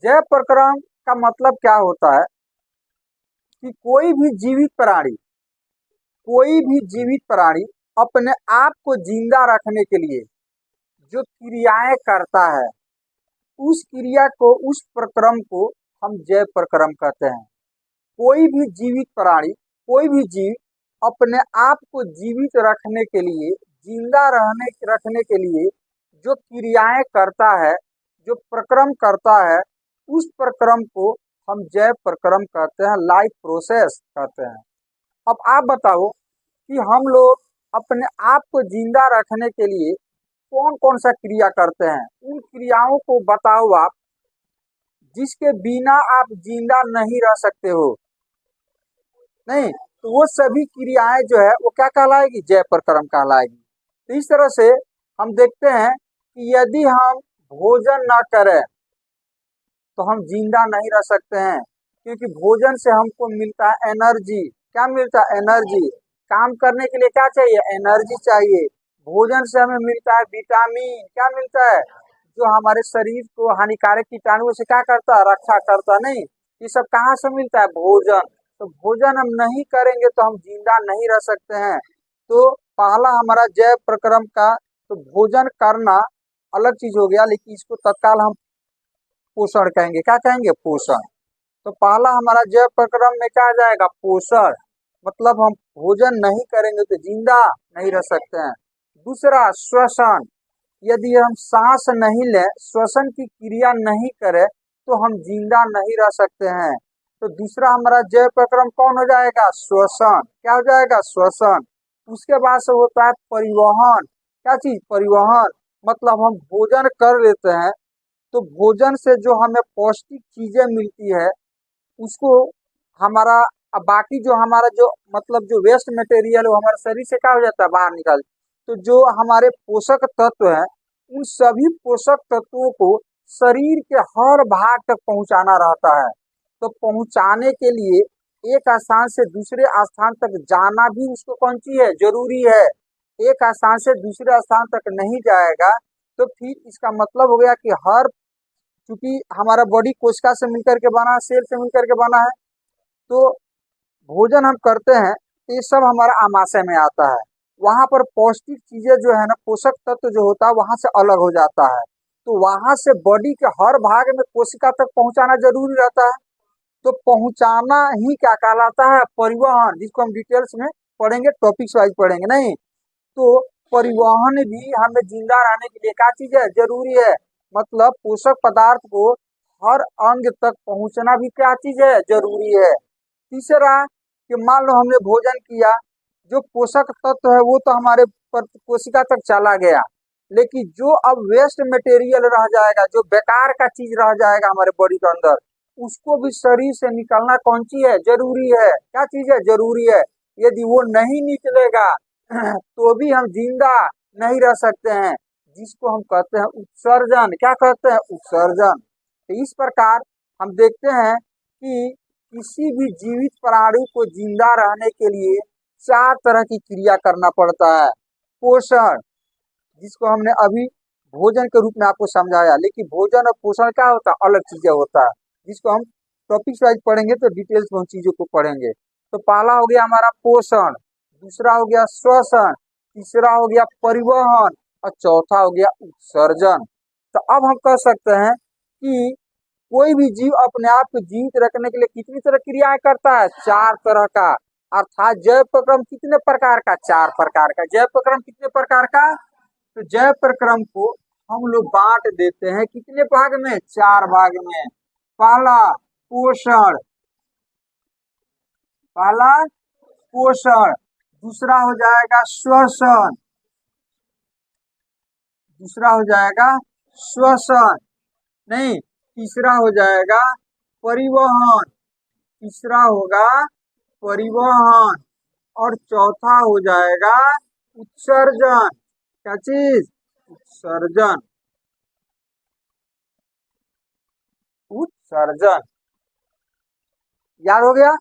जय प्रक्रम का मतलब क्या होता है कि कोई भी जीवित प्राणी अपने आप को जिंदा रखने के लिए जो क्रियाएं करता है, उस क्रिया को, उस प्रक्रम को हम जय प्रक्रम कहते हैं। कोई भी जीवित प्राणी, कोई भी जीव अपने आप को जीवित रखने के लिए, जिंदा रखने के लिए जो क्रियाएं करता है, जो प्रक्रम करता है, उस प्रक्रम को हम जय प्रक्रम कहते हैं, लाइफ प्रोसेस कहते हैं। अब आप बताओ कि हम लोग अपने आप को जिंदा रखने के लिए कौन कौन सा क्रिया करते हैं, उन क्रियाओं को बताओ आप, जिसके बिना आप जिंदा नहीं रह सकते हो। नहीं तो वो सभी क्रियाएं जो है वो क्या कहलाएगी, जय प्रक्रम कहलाएगी। तो इस तरह से हम देखते हैं कि यदि हम भोजन न करें तो हम जिंदा नहीं रह सकते हैं, क्योंकि भोजन से हमको मिलता है एनर्जी। क्या मिलता है, एनर्जी। काम करने के लिए क्या चाहिए, एनर्जी चाहिए। भोजन से हमें मिलता है विटामिन। क्या मिलता है, जो हमारे शरीर को हानिकारक कीटाणुओं से क्या करता है, रक्षा करता। नहीं, ये सब कहाँ से मिलता है, भोजन। तो भोजन हम नहीं करेंगे तो हम जिंदा नहीं रह सकते हैं। तो पहला हमारा जय प्रक्रम का, तो भोजन करना अलग चीज हो गया, लेकिन इसको तत्काल हम पोषण कहेंगे। क्या कहेंगे, पोषण। तो पहला हमारा जय प्रक्रम में क्या आ जाएगा, पोषण। मतलब हम भोजन नहीं करेंगे तो जिंदा नहीं रह सकते हैं। दूसरा श्वसन, यदि हम सांस नहीं लें, श्वसन की क्रिया नहीं करें तो हम जिंदा नहीं रह सकते हैं। तो दूसरा हमारा जय प्रक्रम कौन हो जाएगा, श्वसन। क्या हो जाएगा, श्वसन। उसके बाद से होता है परिवहन। क्या चीज, परिवहन। मतलब हम भोजन कर लेते हैं तो भोजन से जो हमें पौष्टिक चीजें मिलती है उसको हमारा, बाकी जो हमारा जो मतलब जो वेस्ट मटेरियल वो हमारे शरीर से क्या हो जाता है, बाहर निकल। तो जो हमारे पोषक तत्व है, उन सभी पोषक तत्वों को शरीर के हर भाग तक पहुंचाना रहता है। तो पहुंचाने के लिए एक स्थान से दूसरे स्थान तक जाना भी उसको कौन सी है, जरूरी है। एक स्थान से दूसरे स्थान तक नहीं जाएगा तो फिर इसका मतलब हो गया कि हर, क्योंकि हमारा बॉडी कोशिका से मिलकर के बना है, सेल से मिलकर के बना है, तो भोजन हम करते हैं तो ये सब हमारा आमाशय में आता है। वहां पर पौष्टिक चीजें जो है ना, पोषक तत्व जो होता है वहां से अलग हो जाता है। तो वहां से बॉडी के हर भाग में कोशिका तक पहुंचाना जरूरी रहता है। तो पहुंचाना ही क्या कहलाता है, परिवहन, जिसको हम डिटेल्स में पढ़ेंगे, टॉपिक्स वाइज पढ़ेंगे। नहीं तो परिवहन भी हमें जिंदा रहने के लिए क्या चीज है, जरूरी है। मतलब पोषक पदार्थ को हर अंग तक पहुंचना भी क्या चीज है, जरूरी है। तीसरा कि मान लो हमने भोजन किया, जो पोषक तत्व है वो तो हमारे कोशिका तक चला गया, लेकिन जो अब वेस्ट मटेरियल रह जाएगा, जो बेकार का चीज रह जाएगा हमारे बॉडी के अंदर, उसको भी शरीर से निकलना कौन सी है, जरूरी है। क्या चीज है, जरूरी है। यदि वो नहीं निकलेगा तो भी हम जिंदा नहीं रह सकते हैं, जिसको हम कहते हैं उत्सर्जन। क्या कहते हैं, उत्सर्जन। तो इस प्रकार हम देखते हैं कि किसी भी जीवित प्राणी को जिंदा रहने के लिए 4 तरह की क्रिया करना पड़ता है। पोषण, जिसको हमने अभी भोजन के रूप में आपको समझाया, लेकिन भोजन और पोषण क्या होता है, अलग चीजें होता है, जिसको हम टॉपिक्स वाइज पढ़ेंगे तो डिटेल्स में उन चीजों को पढ़ेंगे। तो पहला हो गया हमारा पोषण, दूसरा हो गया श्वसन, तीसरा हो गया परिवहन और चौथा हो गया उत्सर्जन। तो अब हम कह सकते हैं कि कोई भी जीव अपने आप को जीवित रखने के लिए कितनी तरह क्रियाएं करता है, 4 तरह का। अर्थात जय प्रक्रम कितने प्रकार का, 4 प्रकार का। जय प्रक्रम कितने प्रकार का, तो जय प्रक्रम को हम लोग बांट देते हैं कितने भाग में, 4 भाग में। पहला पोषण, पहला पोषण, दूसरा हो जाएगा श्वसन, दूसरा हो जाएगा श्वसन, नहीं, तीसरा हो जाएगा परिवहन, तीसरा होगा परिवहन, और चौथा हो जाएगा उत्सर्जन। क्या चीज, उत्सर्जन, उत्सर्जन। याद हो गया।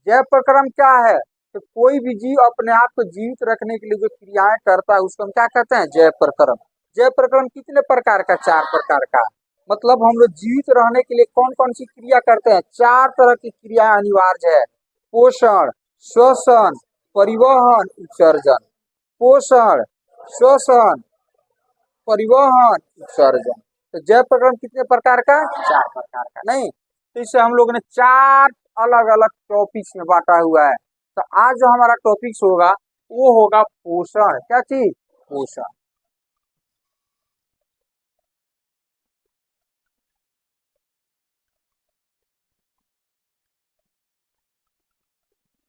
जय प्रक्रम क्या है, तो कोई भी जीव अपने आप को जीवित रखने के लिए जो क्रियाएं करता है उसको हम क्या कहते हैं, जय प्रक्रम। जय प्रक्रम कितने प्रकार का, 4 प्रकार का। मतलब हम लोग जीवित रहने के लिए कौन कौन सी क्रिया करते हैं? 4 तरह की क्रिया अनिवार्य है। पोषण, श्वसन, परिवहन, उत्सर्जन। पोषण, श्वसन, परिवहन, उत्सर्जन। तो जैव प्रक्रम कितने प्रकार का? 4 प्रकार का। नहीं, तो इसे हम लोग ने 4 अलग अलग टॉपिक्स में बांटा हुआ है। तो आज जो हमारा टॉपिक्स होगा वो होगा पोषण। क्या चीज? पोषण।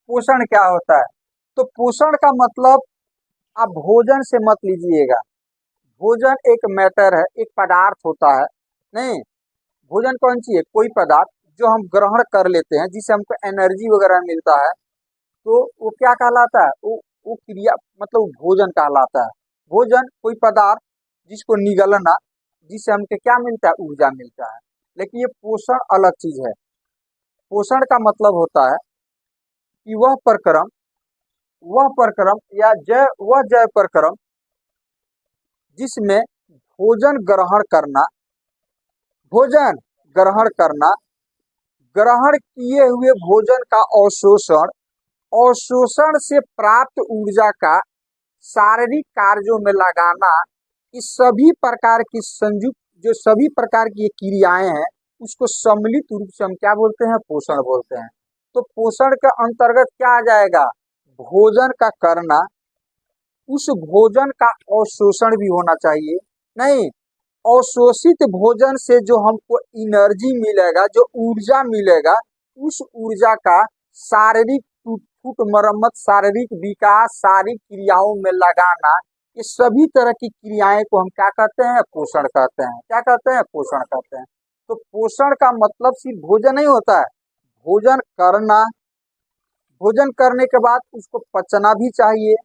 पोषण क्या होता है? तो पोषण का मतलब आप भोजन से मत लीजिएगा। भोजन एक मैटर है, एक पदार्थ होता है। नहीं, भोजन कौन सी है? कोई पदार्थ जो हम ग्रहण कर लेते हैं, जिससे हमको एनर्जी वगैरह मिलता है, तो वो क्या कहलाता है? वो क्रिया मतलब वो भोजन कहलाता है। भोजन कोई पदार्थ जिसको निगलना, जिससे हमको क्या मिलता है? ऊर्जा मिलता है। लेकिन ये पोषण अलग चीज है। पोषण का मतलब होता है कि वह प्रक्रम या जय प्रक्रम जिसमें भोजन ग्रहण करना, भोजन ग्रहण करना, ग्रहण किए हुए भोजन का अवशोषण, अवशोषण से प्राप्त ऊर्जा का शारीरिक कार्यों में लगाना, इस सभी प्रकार की संयुक्त जो सभी प्रकार की ये क्रियाएं हैं, उसको सम्मिलित रूप से हम क्या बोलते हैं? पोषण बोलते हैं। तो पोषण के अंतर्गत क्या आ जाएगा? भोजन का करना, उस भोजन का अवशोषण भी होना चाहिए। नहीं, अवशोषित भोजन से जो हमको एनर्जी मिलेगा, जो ऊर्जा मिलेगा, उस ऊर्जा का शारीरिक टूट मरम्मत, शारीरिक विकास, शारीरिक क्रियाओं में लगाना, ये सभी तरह की क्रियाएं को हम क्या कहते हैं? पोषण कहते हैं। क्या कहते हैं? पोषण कहते हैं। तो पोषण का मतलब सिर्फ भोजन नहीं होता है। भोजन करना, भोजन करने के बाद उसको पचना भी चाहिए।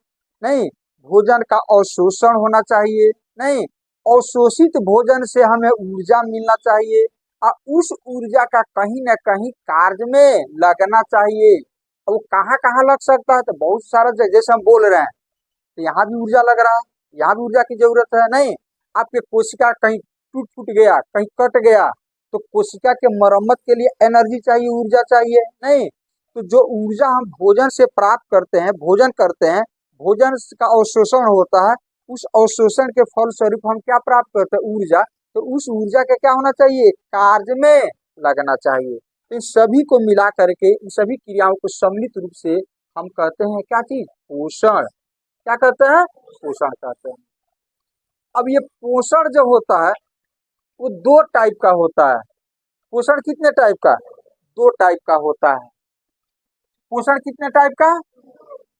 नहीं, भोजन का अवशोषण होना चाहिए। नहीं, अवशोषित भोजन से हमें ऊर्जा मिलना चाहिए और उस ऊर्जा का कहीं न कहीं कार्य में लगना चाहिए। और वो कहाँ कहाँ लग सकता है? तो बहुत सारा जैसे हम बोल रहे हैं, तो यहाँ भी ऊर्जा लग रहा है, यहाँ भी ऊर्जा की जरूरत है। नहीं, आपके कोशिका कहीं टूट फूट गया, कहीं कट गया, तो कोशिका के मरम्मत के लिए एनर्जी चाहिए, ऊर्जा चाहिए। नहीं, तो जो ऊर्जा हम भोजन से प्राप्त करते हैं, भोजन करते हैं, भोजन का अवशोषण होता है, उस अवशोषण के फलस्वरूप हम क्या प्राप्त करते हैं? ऊर्जा। तो उस ऊर्जा का क्या होना चाहिए? कार्य में लगना चाहिए। तो इन सभी को मिला करके, इन सभी क्रियाओं को सम्मिलित रूप से हम कहते हैं क्या चीज? पोषण। क्या कहते हैं? पोषण कहते हैं। अब ये पोषण जो होता है वो 2 टाइप का होता है। पोषण कितने टाइप का? 2 टाइप का होता है। पोषण कितने टाइप का?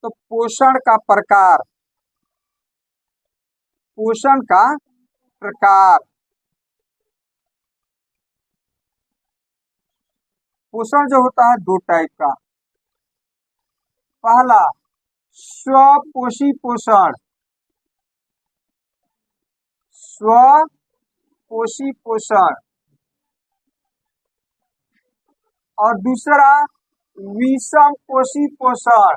तो पोषण का प्रकार, पोषण का प्रकार। पोषण जो होता है 2 टाइप का। पहला स्वपोषी पोषण, स्वपोषी पोषण। और दूसरा विषम पोषी पोषण।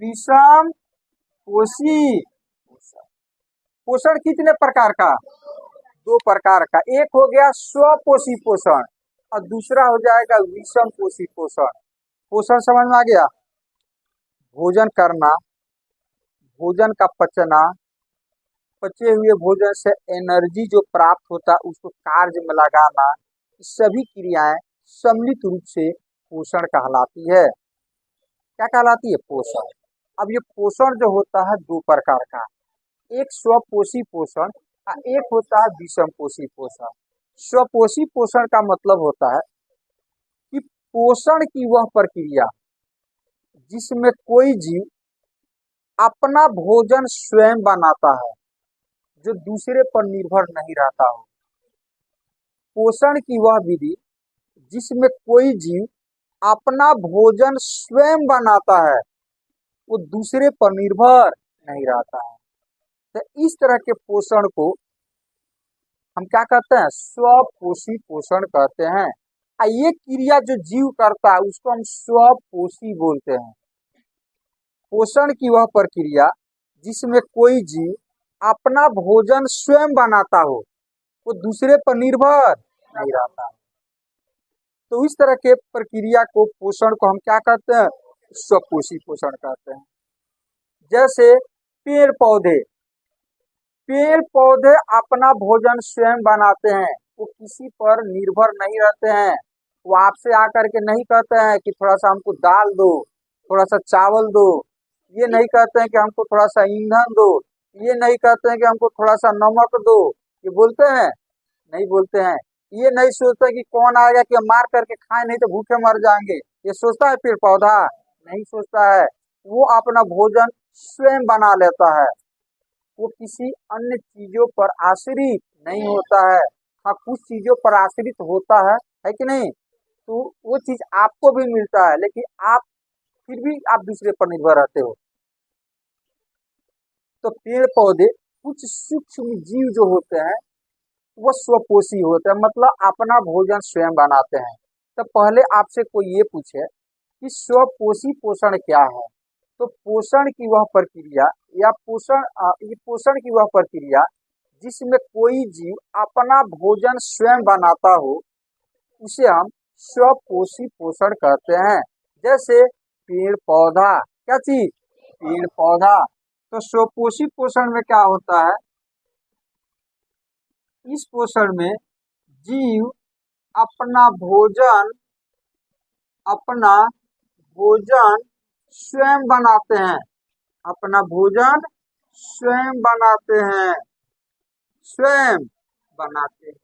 विषम पोषी पोषण। पोषण कितने प्रकार का? 2 प्रकार का। एक हो गया स्वपोषी पोषण और दूसरा हो जाएगा विषम पोषी पोषण। पोषण समझ में आ गया? भोजन करना, भोजन का पचना, पचे हुए भोजन से एनर्जी जो प्राप्त होता है उसको कार्य में लगाना, सभी क्रियाएं सम्मिलित रूप से पोषण कहलाती है। क्या कहलाती है? पोषण। अब ये पोषण जो होता है 2 प्रकार का, एक स्वपोषी पोषण और एक होता है विषम पोषी पोषण। स्वपोषी पोषण का मतलब होता है कि पोषण की वह प्रक्रिया जिसमें कोई जीव अपना भोजन स्वयं बनाता है, जो दूसरे पर निर्भर नहीं रहता हो। पोषण की वह विधि जिसमें कोई जीव अपना भोजन स्वयं बनाता है, वो दूसरे पर निर्भर नहीं रहता है। तो इस तरह के पोषण को हम क्या कहते हैं? स्वपोषी पोषण कहते हैं। ये क्रिया जो जीव करता है उसको हम स्वपोषी बोलते हैं। पोषण की वह प्रक्रिया जिसमें कोई जीव अपना भोजन स्वयं बनाता हो, वो दूसरे पर निर्भर नहीं रहता। तो इस तरह के प्रक्रिया को, पोषण को हम क्या कहते हैं? स्वपोषी पोषण कहते हैं। जैसे पेड़ पौधे, पेड़ पौधे अपना भोजन स्वयं बनाते हैं, वो किसी पर निर्भर नहीं रहते हैं। वो आपसे आकर के नहीं कहते हैं कि थोड़ा सा हमको दाल दो, थोड़ा सा चावल दो, ये नहीं कहते हैं कि हमको थोड़ा सा ईंधन दो, ये नहीं कहते हैं कि हमको थोड़ा सा नमक दो। ये बोलते हैं? नहीं बोलते हैं। ये नहीं सोचते कि कौन आएगा कि हम मार करके खाए, नहीं तो भूखे मर जाएंगे। ये सोचता है पेड़ पौधा? नहीं सोचता है। वो अपना भोजन स्वयं बना लेता है, वो किसी अन्य चीजों पर आश्रित नहीं होता है। हाँ, कुछ चीजों पर आश्रित होता है कि नहीं? तो वो चीज आपको भी मिलता है, लेकिन आप फिर भी आप दूसरे पर निर्भर रहते हो। तो पेड़ पौधे, कुछ सूक्ष्म जीव जो होते हैं वो स्वपोषी होते हैं, मतलब अपना भोजन स्वयं बनाते हैं। तो पहले आपसे कोई ये पूछे कि स्वपोषी पोषण क्या है, तो पोषण की वह प्रक्रिया या पोषण की वह प्रक्रिया जिसमें कोई जीव अपना भोजन स्वयं बनाता हो, उसे हम स्वपोषी पोषण कहते हैं। जैसे पेड़ पौधा, क्या चीज? पेड़ पौधा। तो स्वपोषी पोषण में क्या होता है? इस पोषण में जीव अपना भोजन स्वयं बनाते हैं, अपना भोजन स्वयं बनाते हैं, स्वयं बनाते हैं।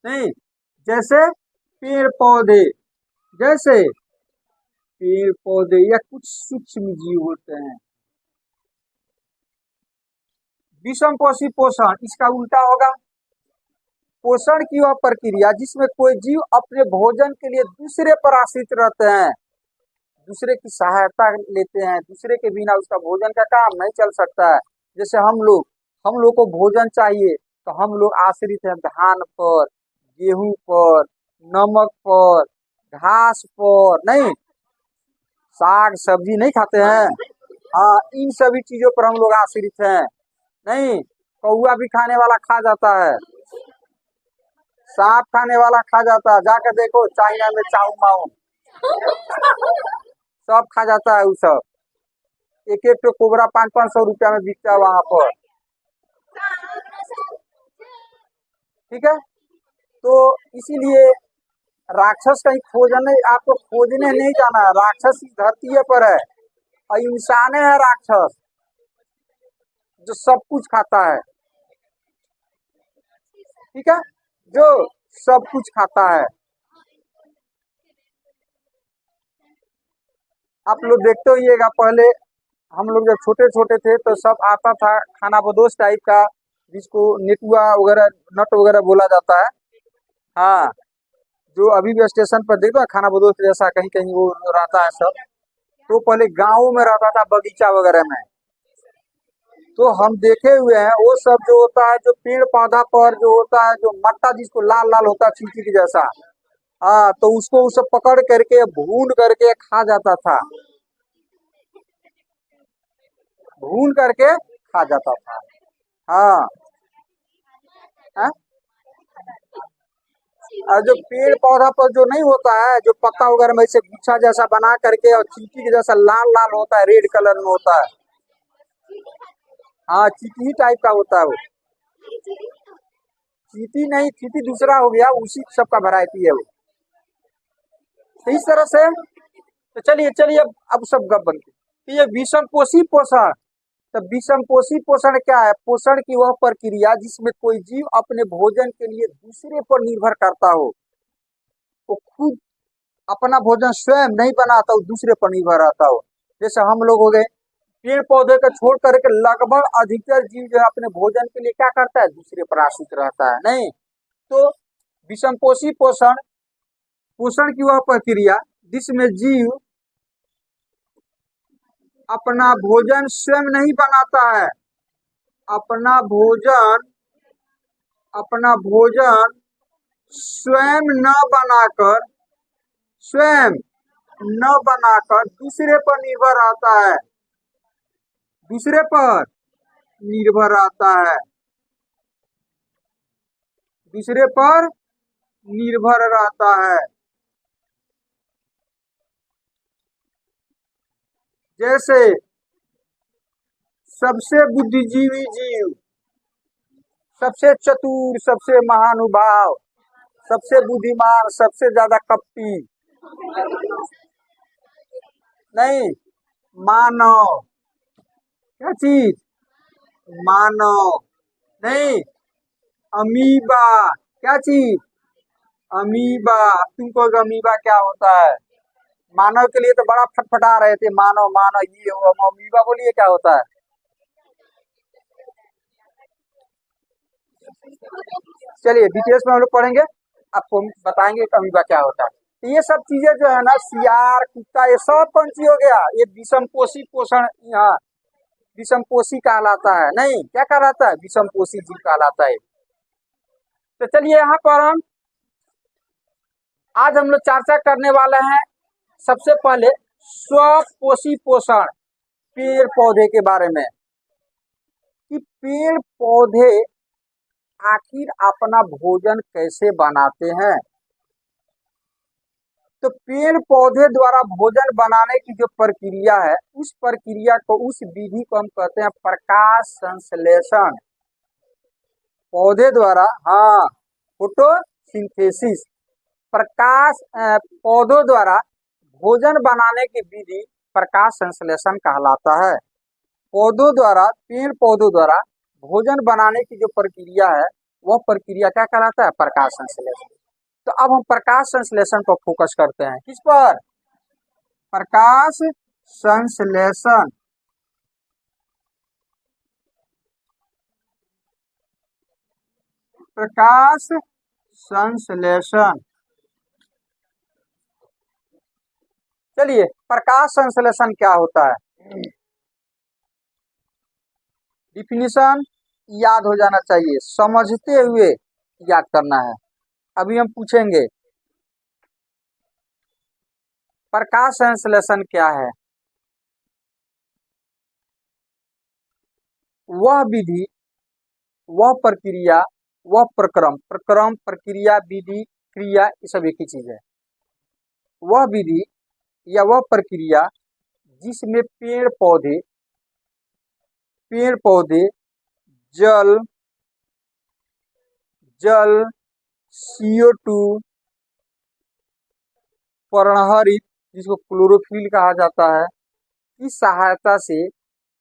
नहीं, जैसे पेड़ पौधे, जैसे पेड़ पौधे या कुछ सूक्ष्म जीव होते हैं। विषमपोषी पोषण, इसका उल्टा होगा। पोषण की वह प्रक्रिया जिसमें कोई जीव अपने भोजन के लिए दूसरे पर आश्रित रहते हैं, दूसरे की सहायता लेते हैं, दूसरे के बिना उसका भोजन का काम नहीं चल सकता है। जैसे हम लोग को भोजन चाहिए, तो हम लोग आश्रित हैं धान पर, गेहूं पर, नमक पर, घास पर, नहीं, साग सब्जी नहीं खाते हैं। हाँ, इन सभी चीजों पर हम लोग आश्रित हैं। नहीं, कौआ भी खाने वाला खा जाता है, सांप खाने वाला खा जाता है। जाकर देखो चाइना में चाउ माउ सब खा जाता है। वो सब एक एक तो कोबरा 500-500 रुपया में बिकता है वहां पर। ठीक है, तो इसीलिए राक्षस कहीं खोजने, आपको खोजने नहीं जाना है। राक्षस इस धरती पर है और इंसान है राक्षस, जो सब कुछ खाता है। ठीक है, जो सब कुछ खाता है। आप लोग देखते होइएगा, पहले हम लोग जब छोटे छोटे थे तो सब आता था खाना बदोश टाइप का, जिसको नेटुआ वगैरह, नट वगैरह बोला जाता है। हाँ, जो अभी भी स्टेशन पर देखो खाना बदोश जैसा कहीं कहीं वो रहता है सब। तो पहले गाँव में रहता था, बगीचा वगैरह में। तो हम देखे हुए हैं वो सब जो होता है, जो पेड़ पौधा पर जो होता है, जो मट्टा जिसको लाल लाल होता है चींटी के जैसा, हाँ, तो उसको उसे पकड़ करके भून करके खा जाता था, भून करके खा जाता था। हाँ, हाँ? और जो पेड़ पौधा पर जो नहीं होता है, जो पत्ता वगैरह में से गुच्छा जैसा बना करके और चींटी के जैसा लाल लाल होता है, रेड कलर में होता है। हाँ, चींटी टाइप का होता है वो। चींटी नहीं, चींटी दूसरा हो गया, उसी सब का वैरायटी है वो। तो इस तरह से, तो चलिए चलिए अब सब गप बनती। तो ये विषमपोषी पोषण, तो विषमपोषी पोषण क्या है? पोषण की वह प्रक्रिया जिसमें कोई जीव अपने भोजन के लिए दूसरे पर निर्भर करता हो, वो खुद अपना भोजन स्वयं नहीं बनाता, वो दूसरे पर निर्भर रहता हो। जैसे हम लोग हो गए, पेड़ पौधे को छोड़ करके लगभग अधिकतर जीव जो है अपने भोजन के लिए क्या करता है? दूसरे पर आश्रित रहता है। नहीं, तो विषमपोषी पोषण, पोषण की वह प्रक्रिया जिसमें जीव अपना भोजन स्वयं नहीं बनाता है, अपना भोजन स्वयं न बनाकर, स्वयं न बनाकर दूसरे पर निर्भर रहता है, दूसरे पर निर्भर रहता है, दूसरे पर निर्भर रहता है। जैसे सबसे बुद्धिजीवी जीव, सबसे चतुर, सबसे महानुभाव, सबसे बुद्धिमान, सबसे ज्यादा कपटी, नहीं, मानव। क्या चीज? मानव। नहीं, अमीबा। क्या चीज? अमीबा। तुमको अमीबा क्या होता है? मानव के लिए तो बड़ा फटफटा रहे थे, मानव मानव ये हो, अमीबा बोलिए क्या होता है? चलिए डिटेल्स में हम लोग पढ़ेंगे, आपको बताएंगे कि अमीबा क्या होता है। तो ये सब चीजें जो है ना, सियार, कुत्ता, ये सब पंछी हो गया, ये विषमपोषी पोषण, यहाँ विषमपोषी कहलाता है। नहीं, क्या कहलाता है? विषमपोषी जीव कहलाता है। तो चलिए यहाँ पर आज हम लोग चर्चा करने वाले हैं सबसे पहले स्वपोषी पोषण, पेड़ पौधे के बारे में, कि पेड़ पौधे आखिर अपना भोजन कैसे बनाते हैं। तो पेड़ पौधे द्वारा भोजन बनाने की जो प्रक्रिया है, उस प्रक्रिया को, उस विधि को हम कहते हैं प्रकाश संश्लेषण। पौधे द्वारा, हाँ, फोटोसिंथेसिस। प्रकाश पौधों द्वारा भोजन बनाने की विधि प्रकाश संश्लेषण कहलाता है। पौधों द्वारा, पेड़ पौधों द्वारा भोजन बनाने की जो प्रक्रिया है, वह प्रक्रिया क्या कहलाता है? प्रकाश संश्लेषण। तो अब हम प्रकाश संश्लेषण पर फोकस करते हैं। किस पर? प्रकाश संश्लेषण। प्रकाश संश्लेषण। चलिए, प्रकाश संश्लेषण क्या होता है? डिफिनीशन याद हो जाना चाहिए, समझते हुए याद करना है। अभी हम पूछेंगे प्रकाश संश्लेषण क्या है। वह विधि, वह प्रक्रिया, वह प्रक्रम, प्रक्रम, प्रक्रिया, विधि, क्रिया, ये सब एक ही चीज है। वह विधि या वह प्रक्रिया जिसमें पेड़ पौधे जल, CO2, पर्णहरित, जिसको क्लोरोफिल कहा जाता है, की सहायता से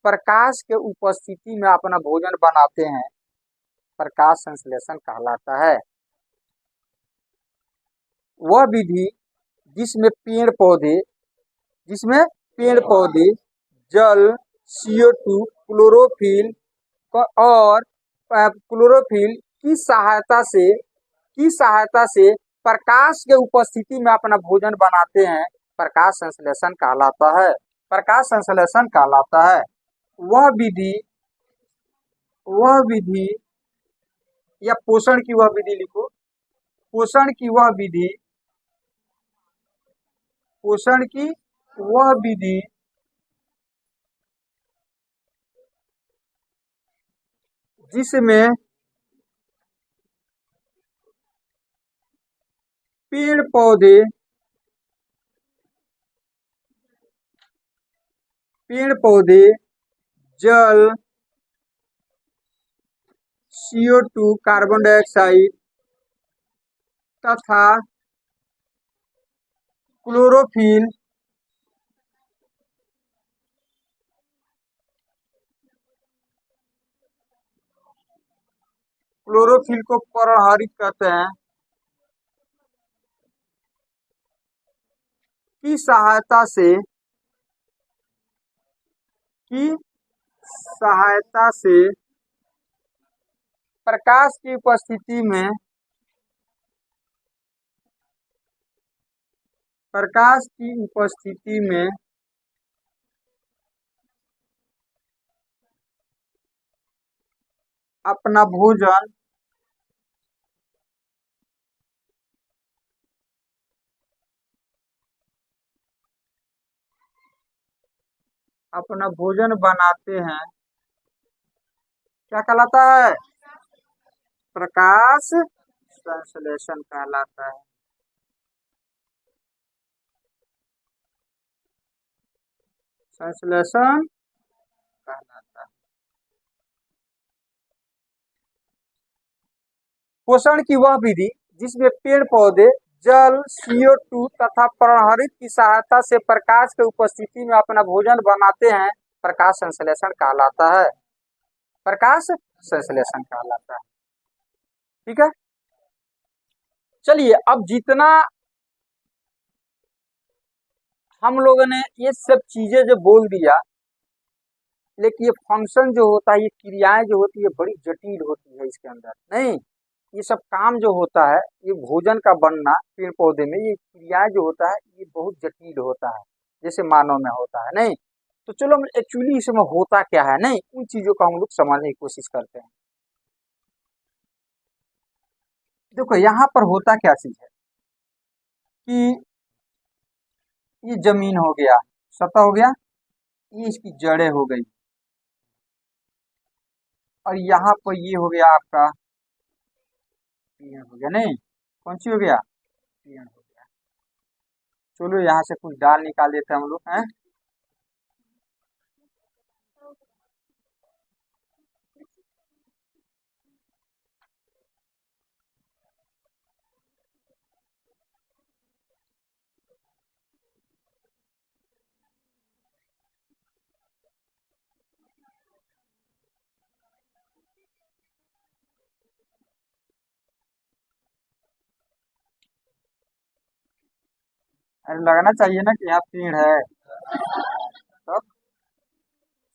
प्रकाश के उपस्थिति में अपना भोजन बनाते हैं, प्रकाश संश्लेषण कहलाता है। वह विधि जिसमें पेड़ पौधे जल, CO2, क्लोरोफिल और क्लोरोफिल की सहायता से प्रकाश के उपस्थिति में अपना भोजन बनाते हैं, प्रकाश संश्लेषण कहलाता है। प्रकाश संश्लेषण कहलाता है। वह विधि या पोषण की वह विधि लिखो, पोषण की वह विधि, पोषण की वह विधि जिसमें पेड़ पौधे जल, CO2, कार्बन डाइऑक्साइड तथा क्लोरोफिल को पर्णहरित कहते हैं, की सहायता से प्रकाश की उपस्थिति में अपना भोजन अपना भोजन बनाते हैं, क्या कहलाता है? प्रकाश संश्लेषण कहलाता है। संश्लेषण कहलाता है। पोषण की वह विधि जिसमें पेड़ पौधे जल, CO2 तथा पर्णहरित की सहायता से प्रकाश की उपस्थिति में अपना भोजन बनाते हैं, प्रकाश संश्लेषण कहलाता है। प्रकाश संश्लेषण कहलाता है। ठीक है, चलिए अब जितना हम लोगों ने ये सब चीजें जो बोल दिया, लेकिन ये फंक्शन जो होता है, ये क्रियाएं जो होती है बड़ी जटिल होती है इसके अंदर, नहीं ये सब काम जो होता है, ये भोजन का बनना पेड़ पौधे में, ये क्रियाएं जो होता है ये बहुत जटिल होता है, जैसे मानव में होता है। नहीं तो चलो हम एक्चुअली इसमें होता क्या है, नहीं उन चीजों को हम लोग समझने की कोशिश करते हैं। देखो यहाँ पर होता क्या चीज है कि ये जमीन हो गया, सतह हो गया, ये इसकी जड़ें हो गई, और यहाँ पर ये हो गया आपका पेड़ हो गया, नहीं कौन सी हो गया? पेड़ हो गया। चलो यहाँ से कुछ डाल निकाल देते हैं हम लोग हैं। अरे लगना चाहिए ना कि यहाँ पेड़ है। तब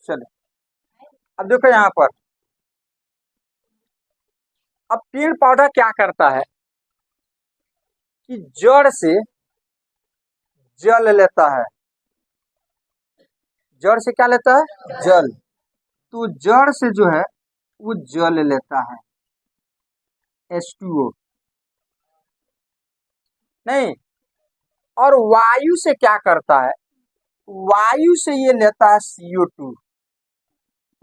चलो अब देखो यहाँ पर, अब पेड़ पौधा क्या करता है कि जड़ से जल लेता है। जड़ से क्या लेता है? जल। तो जड़ से जो है वो जल लेता है, H2O, नहीं। और वायु से क्या करता है? वायु से ये लेता है CO2।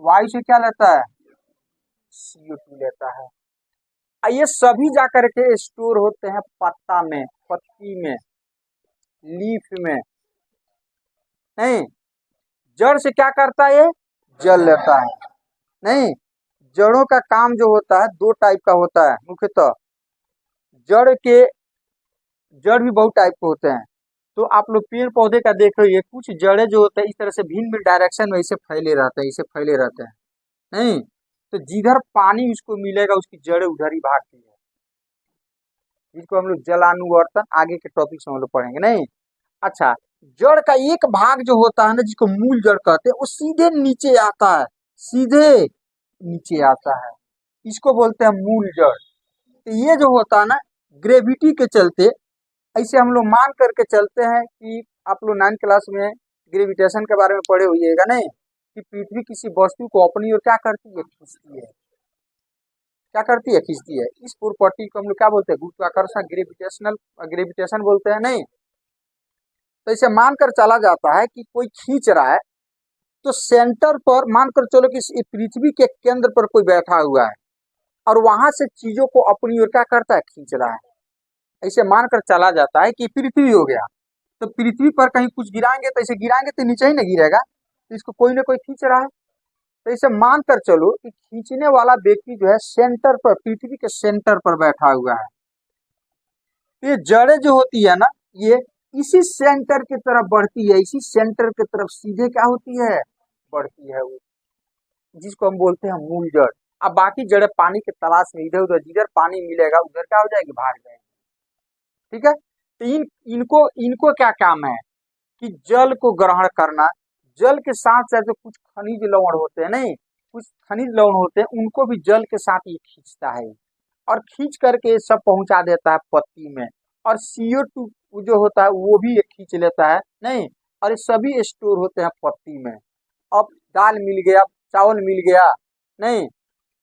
वायु से क्या लेता है? CO2 लेता है। और ये सभी जाकर के स्टोर होते हैं पत्ता में, पत्ती में, लीफ में, नहीं। जड़ से क्या करता है? ये जल लेता है, नहीं। जड़ों का काम जो होता है दो टाइप का होता है मुख्यतः। जड़ के जड़ भी बहुत टाइप के होते हैं। तो आप लोग पेड़ पौधे का देख रहे, कुछ जड़ें जो होते हैं इस तरह से भिन्न भिन्न डायरेक्शन में ऐसे फैले रहते हैं, इसे फैले रहते हैं, नहीं। तो जिधर पानी उसको मिलेगा उसकी जड़ें उधर ही भागती है, जिसको हम लोग जलानुवर्तन आगे के टॉपिक में हम लोग पढ़ेंगे, नहीं। अच्छा, जड़ का एक भाग जो होता है ना, जिसको मूल जड़ कहते हैं, वो सीधे नीचे आता है, सीधे नीचे आता है, इसको बोलते हैं मूल जड़। तो ये जो होता है ना, ग्रेविटी के चलते ऐसे हम लोग मान करके चलते हैं कि आप लोग 9th क्लास में ग्रेविटेशन के बारे में पढ़े होइएगा, नहीं, कि पृथ्वी किसी वस्तु को अपनी ओर क्या करती है? खींचती है। क्या करती है? खींचती है। इस प्रॉपर्टी को हम लोग क्या बोलते हैं? गुरुत्वाकर्षण, ग्रेविटेशनल, ग्रेविटेशन बोलते हैं, नहीं। तो इसे मानकर चला जाता है कि कोई खींच रहा है, तो सेंटर पर मानकर चलो कि इस पृथ्वी के केंद्र पर कोई बैठा हुआ है, और वहां से चीजों को अपनी ओर क्या करता है? खींच रहा है। ऐसे मानकर चला जाता है कि पृथ्वी हो गया, तो पृथ्वी पर कहीं कुछ गिराएंगे तो ऐसे गिराएंगे तो नीचे ही ना गिरेगा, तो इसको कोई ना कोई खींच रहा है। तो इसे मानकर चलो कि खींचने वाला व्यक्ति जो है सेंटर पर, पृथ्वी के सेंटर पर बैठा हुआ है। तो ये जड़ें जो होती है ना, ये इसी सेंटर की तरफ बढ़ती है, इसी सेंटर की तरफ सीधे क्या होती है? बढ़ती है वो, जिसको हम बोलते हैं मूल जड़। अब बाकी जड़ें पानी के तलाश में इधर उधर, जिधर पानी मिलेगा उधर क्या हो जाएगी? भाग जाएगी। ठीक है, तो इनको इनको क्या काम है कि जल को ग्रहण करना। जल के साथ साथ जो कुछ खनिज लवण होते हैं, नहीं, कुछ खनिज लवण होते हैं, उनको भी जल के साथ ये खींचता है, और खींच करके सब पहुंचा देता है पत्ती में। और CO2 जो होता है वो भी ये खींच लेता है, नहीं। और ये सभी स्टोर होते हैं पत्ती में। अब दाल मिल गया, चावल मिल गया, नहीं,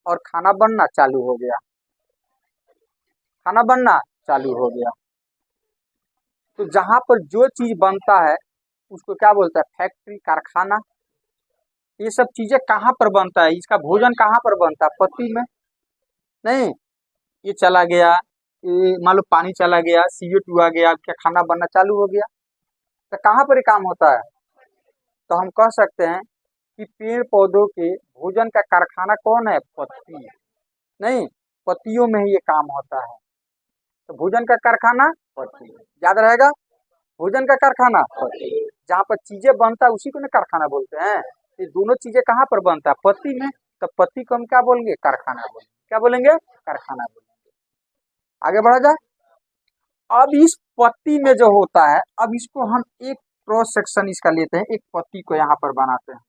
और खाना बनना चालू हो गया, खाना बनना चालू हो गया। तो जहां पर जो चीज बनता है उसको क्या बोलता है? फैक्ट्री, कारखाना, ये सब चीजें कहाँ पर बनता है, इसका भोजन कहाँ पर बनता है, पत्ती में नहीं। ये चला गया, ये मान लो पानी चला गया, CO2 आ गया, क्या खाना बनना चालू हो गया, तो कहाँ पर ये काम होता है। तो हम कह सकते हैं कि पेड़ पौधों के भोजन का कारखाना कौन है, पत्ती नहीं, पत्तियों में ही ये काम होता है। तो भोजन का कारखाना पत्ती, याद रहेगा, भोजन का कारखाना पत्ती, जहाँ पर चीजें बनता है उसी को ना कारखाना बोलते हैं। ये दोनों चीजें कहाँ पर बनता है, पत्ती में, तो पत्ती को हम क्या बोलेंगे, कारखाना बोलेंगे, क्या बोलेंगे, कारखाना बोलेंगे। आगे बढ़ा जाए। अब इस पत्ती में जो होता है, अब इसको हम एक क्रॉस सेक्शन इसका लेते हैं, एक पत्ती को यहाँ पर बनाते हैं।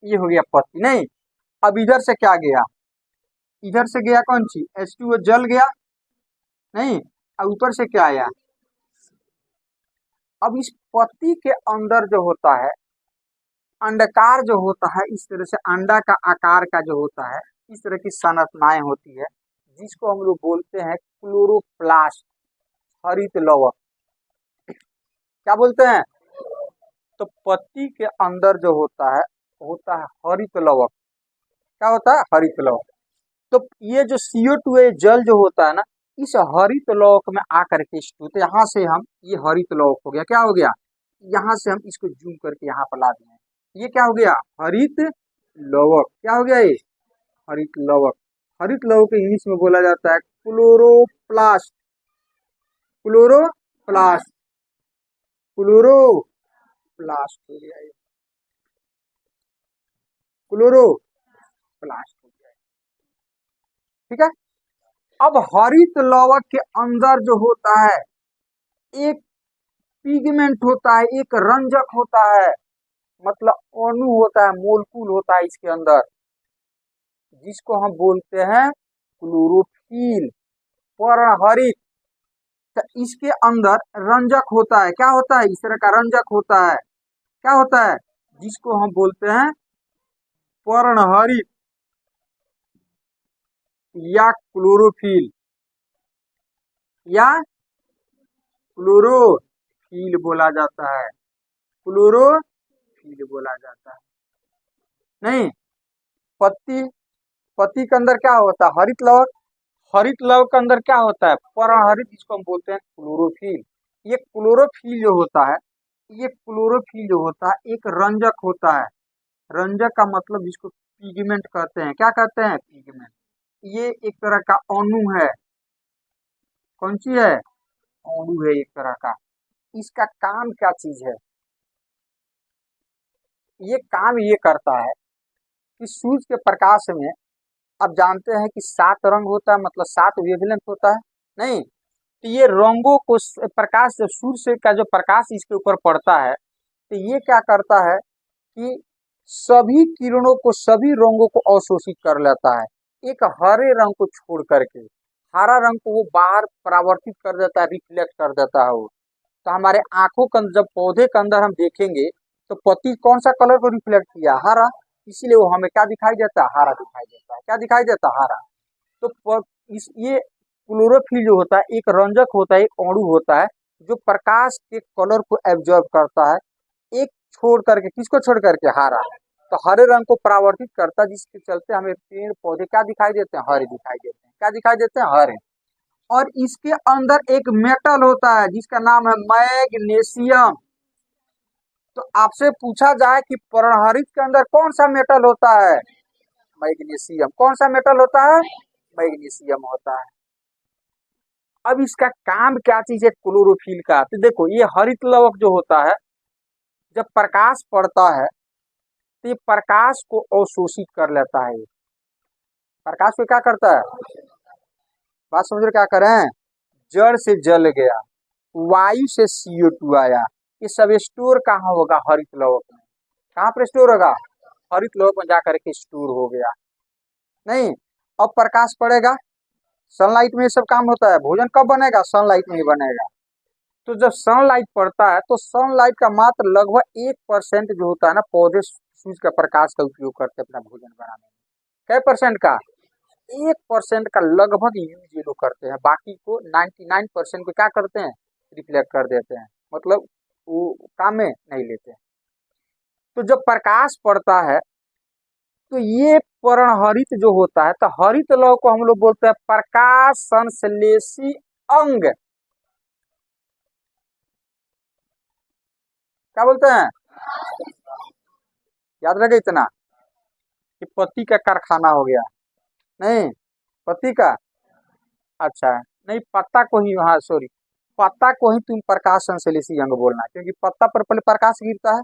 ये हो गया पत्ती नहीं। अब इधर से क्या गया, इधर से गया कौन सी, H2O जल गया नहीं। अब ऊपर से क्या आया, अब इस पत्ती के अंदर जो होता है अंडाकार जो होता है, इस तरह से अंडा का आकार का जो होता है, इस तरह की संरचनाएं होती है, जिसको हम लोग बोलते हैं क्लोरोप्लास्ट, हरित लवक, क्या बोलते हैं। तो पत्ती के अंदर जो होता है हरित लवक, क्या होता है, हरित लवक। तो ये जो CO2 है, जल जो होता है ना, इस हरित लवक में आकर के स्थित, तो यहाँ से हम, ये हरित लवक हो गया, क्या हो गया, यहाँ से हम इसको जूम करके यहाँ पर ला दिए, ये क्या हो गया, हरित लवक, क्या हो गया ये, हरित लवक। हरित लवक को इंग्लिश में बोला जाता है क्लोरोप्लास्ट, क्लोरोप्लास्ट, क्लोरोप्लास्ट हो गया ये, क्लोरोप्लास्ट हो गया, ठीक है। अब हरित लवक के अंदर जो होता है एक पिगमेंट होता है, एक रंजक होता है, मतलब अणु होता है, मोलकूल होता है इसके अंदर, जिसको हम बोलते हैं क्लोरोफिल, पर्णहरित। तो इसके अंदर रंजक होता है, क्या होता है, इस तरह का रंजक होता है, क्या होता है, जिसको हम बोलते हैं पर्णहरित या क्लोरोफिल, या क्लोरोफिल बोला जाता है, क्लोरोफिल बोला जाता है नहीं। पत्ती, पत्ती के अंदर क्या होता है, हरित लवक, हरित लवक के अंदर क्या होता है, पर्णहरित, जिसको हम बोलते हैं क्लोरोफिल। ये क्लोरोफिल जो होता है, ये क्लोरोफिल जो होता है एक रंजक होता है, रंजक का मतलब जिसको पिगमेंट कहते हैं, क्या कहते हैं, पिगमेंट। ये एक तरह का अणु है, कौन सी है, अणु है एक तरह का। इसका काम क्या चीज है, ये काम ये करता है कि सूर्य के प्रकाश में, अब जानते हैं कि 7 रंग होता है, मतलब 7 वेवलेंथ होता है नहीं। तो ये रंगों को, प्रकाश जब सूर्य से का जो प्रकाश इसके ऊपर पड़ता है, तो ये क्या करता है कि सभी किरणों को, सभी रंगों को अवशोषित कर लेता है, एक हरे रंग को छोड़ करके, हरा रंग को वो बाहर परावर्तित कर देता है, रिफ्लेक्ट कर देता है वो। तो हमारे आंखों के जब पौधे के अंदर हम देखेंगे, तो पत्ती कौन सा कलर को रिफ्लेक्ट किया, हरा, इसीलिए वो हमें क्या दिखाई देता है, हरा दिखाई देता है, क्या दिखाई देता है, हरा। तो ये क्लोरोफिल जो होता है एक रंजक होता है, एक अणु होता है, जो प्रकाश के कलर को एब्जॉर्ब करता है, एक छोड़ करके, किसको छोड़ करके, हरा। तो हरे रंग को परावर्तित करता है, जिसके चलते हमें पेड़ पौधे क्या दिखाई देते हैं, हरे दिखाई देते हैं, क्या दिखाई देते हैं, हरे। और इसके अंदर एक मेटल होता है जिसका नाम है मैग्नीशियम। तो आपसे पूछा जाए कि पर्णहरित के अंदर कौन सा मेटल होता है, मैग्नीशियम। कौन सा मेटल होता है, मैग्नीशियम होता है। अब इसका काम क्या चीज है क्लोरोफिल का, तो देखो ये हरित लवक जो होता है, जब प्रकाश पड़ता है तो ये प्रकाश को अवशोषित कर लेता है, प्रकाश को क्या करता है, बात समझ रहे क्या करें, जड़ से जल गया, वायु से CO2 आया, ये सब स्टोर कहाँ होगा, हरित लवक में। कहाँ पर स्टोर होगा, हरित लवक में जाकर के स्टोर हो गया नहीं। अब प्रकाश पड़ेगा, सनलाइट में ये सब काम होता है, भोजन कब बनेगा, सनलाइट में ही बनेगा। तो जब सनलाइट पड़ता है, तो सनलाइट का मात्र लगभग 1% जो होता है ना, पौधे सूर्य का प्रकाश का उपयोग करते हैं अपना भोजन बनाने में। कै परसेंट का, 1% का लगभग यूज ये लोग करते हैं, बाकी को 99% को क्या करते हैं, रिफ्लेक्ट कर देते हैं, मतलब वो काम में नहीं लेते हैं। तो जब प्रकाश पड़ता है तो ये पर्णहरित जो होता है, तो हरित लौ को हम लोग बोलते हैं प्रकाश संश्लेषी अंग। क्या बोलते हैं, याद रखे इतना कि पत्ती का कारखाना हो गया, नहीं पत्ती का, अच्छा नहीं पत्ता को ही, हाँ सॉरी, पत्ता को ही तुम प्रकाश संश्लेषी अंग बोलना, क्योंकि पत्ता पर पहले प्रकाश गिरता है,